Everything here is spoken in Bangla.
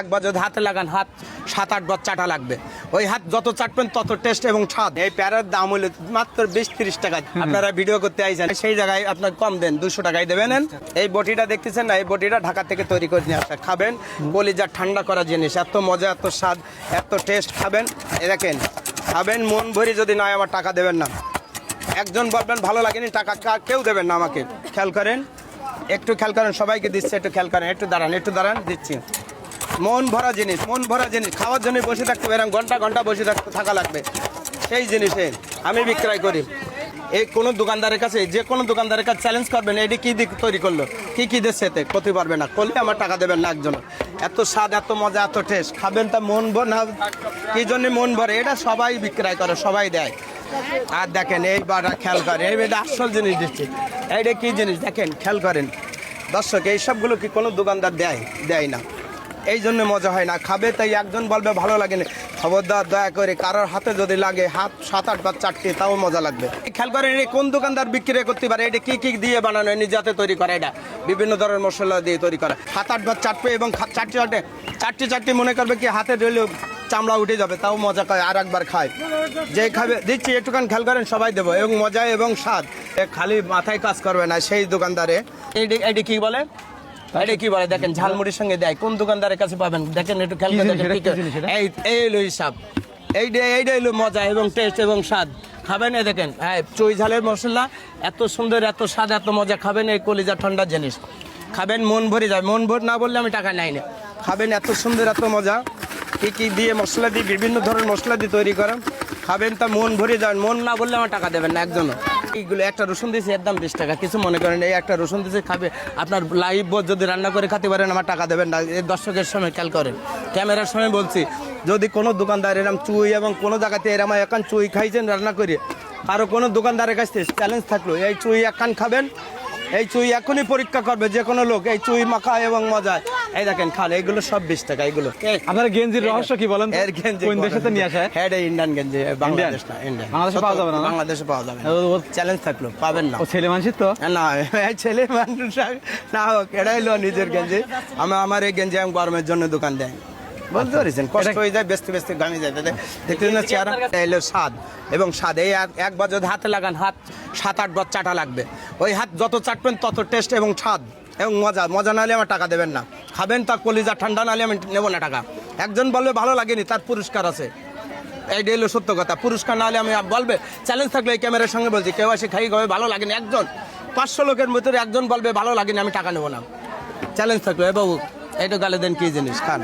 একবার যদি হাতে লাগান হাত 7-8 বার চাটা লাগবে। ওই হাত যত চাটবেন তত টেস্ট এবং স্বাদ। এই প্যারার দাম হলো মাত্র 20-30 টাকা। আপনারা ভিডিও করতে আইছেন, সেই জায়গায় আপনার কম দেন, 200 টাকায় দেবেন। এই বটিটা দেখতেছেন না, এই বটিটা ঢাকা থেকে তৈরি করে নিয়ে আসা। খাবেন, কলিজা ঠান্ডা করা জিনিস, এত মজা, এত স্বাদ, এত টেস্ট। খাবেন, এ দেখেন, খাবেন মন ভরি। যদি নয় আমার টাকা দেবেন না। একজন বলবেন ভালো লাগেনি, টাকা কেউ দেবেন না আমাকে। খেয়াল করেন, একটু খেয়াল করেন, সবাইকে দিচ্ছে, একটু খেয়াল করেন, একটু দাঁড়ান দিচ্ছি। মন ভরা জিনিস, মন ভরা জিনিস। খাওয়ার জন্য বসে থাকতে পারেন, ঘন্টা ঘন্টা বসে থাকা লাগবে। সেই জিনিসে আমি বিক্রয় করি। এই কোনো দোকানদারের কাছে, যে কোনো দোকানদারের কাছে চ্যালেঞ্জ করবেন, এটি কী দিক তৈরি করলো, কী দিচ্ছে, এতে করতে পারবে না, করলে আমার টাকা দেবেন না একজন। এত স্বাদ, এত মজা, এত টেস্ট। খাবেন তা মন ভর না, কী জন্য মন ভরে, এটা সবাই বিক্রয় করে, সবাই দেয়। আর দেখেন এইবার খেয়াল করেন, এই আসল জিনিস দিচ্ছি। এইটা কী জিনিস দেখেন, খেয়াল করেন দর্শক। এই সবগুলো কি কোনো দোকানদার দেয় না, এই জন্য মজা হয় না। খাবে তাই একজন বলবে ভালো লাগে না, খবরদার দয়া করে কারোর হাতে যদি লাগে হাত 7-8 বার চাটতে, তাও মজা লাগবে। খেয়াল করেন এই কোন দোকানদার বিক্রি করতে পারে, এটা কি দিয়ে বানানো, নিজে হাতে তৈরি করা, এটা বিভিন্ন ধরনের মশলা দিয়ে তৈরি করা। 7-8 বার চাটবে এবং চারটে মনে করবে কি হাতে রইলেও চামড়া উঠে যাবে, তাও মজা পায়, আর একবার খায়। যে খাবে দিচ্ছি, একটুখান খেয়াল করেন, সবাই দেবো, এবং মজা এবং স্বাদ। খালি মাথায় কাজ করবে না সেই দোকানদারে। এটি কি বলে, এটা কি বলে দেখেন, ঝালমুড়ির সঙ্গে দেয়। কোন দোকানদারের কাছে পাবেন দেখেন, একটু খেয়াল করে দেখেন। এই হলো হিসাব, এইটা হলো মজা এবং টেস্ট এবং স্বাদ। খাবেন, এই দেখেন, হ্যাঁ, চুই ঝালের মশলা, এত সুন্দর, এত স্বাদ, এত মজা। খাবেন, এই কলিজা ঠান্ডা জিনিস। খাবেন, মন ভরে যায়। মন ভর না বললে আমি টাকা নাই না। খাবেন, এত সুন্দর, এত মজা। কি দিয়ে মশলা দিয়ে, বিভিন্ন ধরনের মশলা দিয়ে তৈরি করেন। খাবেন তা মন ভরে যাবেন, মন না বললে আমার টাকা দেবেন না একজনও। এইগুলো একটা রসুন দিয়েছে, এর দাম 20 টাকা। কিছু মনে করেন, এই একটা রসুন দিয়েছে, খাবে আপনার লাইভ যদি রান্না করে খেতে পারেন, আমার টাকা দেবেন না। এই দর্শকের সময় খেয়াল করেন, ক্যামেরার সময় বলছি, যদি কোনো দোকানদার এরম চুই এবং কোনো জায়গাতে এরম এখন চুই খাইছেন রান্না করে, আরও কোনো দোকানদারের কাছ থেকে চ্যালেঞ্জ থাকলো, এই চুই একখান খাবেন, এই চুই এখনই পরীক্ষা করবে যে কোনো লোক, এই চুই মাখা এবং মজা। এই দেখেন খান, এইগুলো সব 20 টাকা। এগুলো আপনার গেঞ্জির রহস্য কি বলেন? এর গেঞ্জি কোন দেশ থেকে নিয়ে আসে? হ্যাঁ, এটা ইন্ডিয়ান গেঞ্জি, বাংলাদেশ না, ইন্ডিয়ান। বাংলাদেশে পাওয়া যাবে না? বাংলাদেশে পাওয়া যাবে না, চ্যালেঞ্জ থাকলো, পাবেন না। ও ছেলে মানুষের তো না, ছেলে মানুষ না হোক, এটাই লো নিজের গেঞ্জি। আমার এই গেঞ্জি আমি গরমের জন্য দোকান দেয়, বুঝতে পারছেন, কষ্ট হয়ে যায়, বেচতে গামি যায়। দেখতে না চেহারা, এলো স্বাদ এবং স্বাদ। এই একবার যদি হাতে লাগান হাত 7-8 বার চাটা লাগবে। ওই হাত যত চাটবেন তত টেস্ট এবং স্বাদ এবং মজা না হলে আমার টাকা দেবেন না। খাবেন তা কলিজা ঠান্ডা না হলে আমি নেবো না টাকা। একজন বলবে ভালো লাগেনি, তার পুরস্কার আছে, এইটা হলো সত্য কথা। পুরস্কার না হলে আমি বলবে, চ্যালেঞ্জ থাকলে এই ক্যামেরার সঙ্গে বলছি, কেউ আসে খাই খাবে ভালো লাগেনি, একজন 500 লোকের ভিতরে একজন বলবে ভালো লাগেনি, আমি টাকা নেবো না। চ্যালেঞ্জ থাকলো, এ বাবু এইটা গালে দেন, কি জিনিস খান।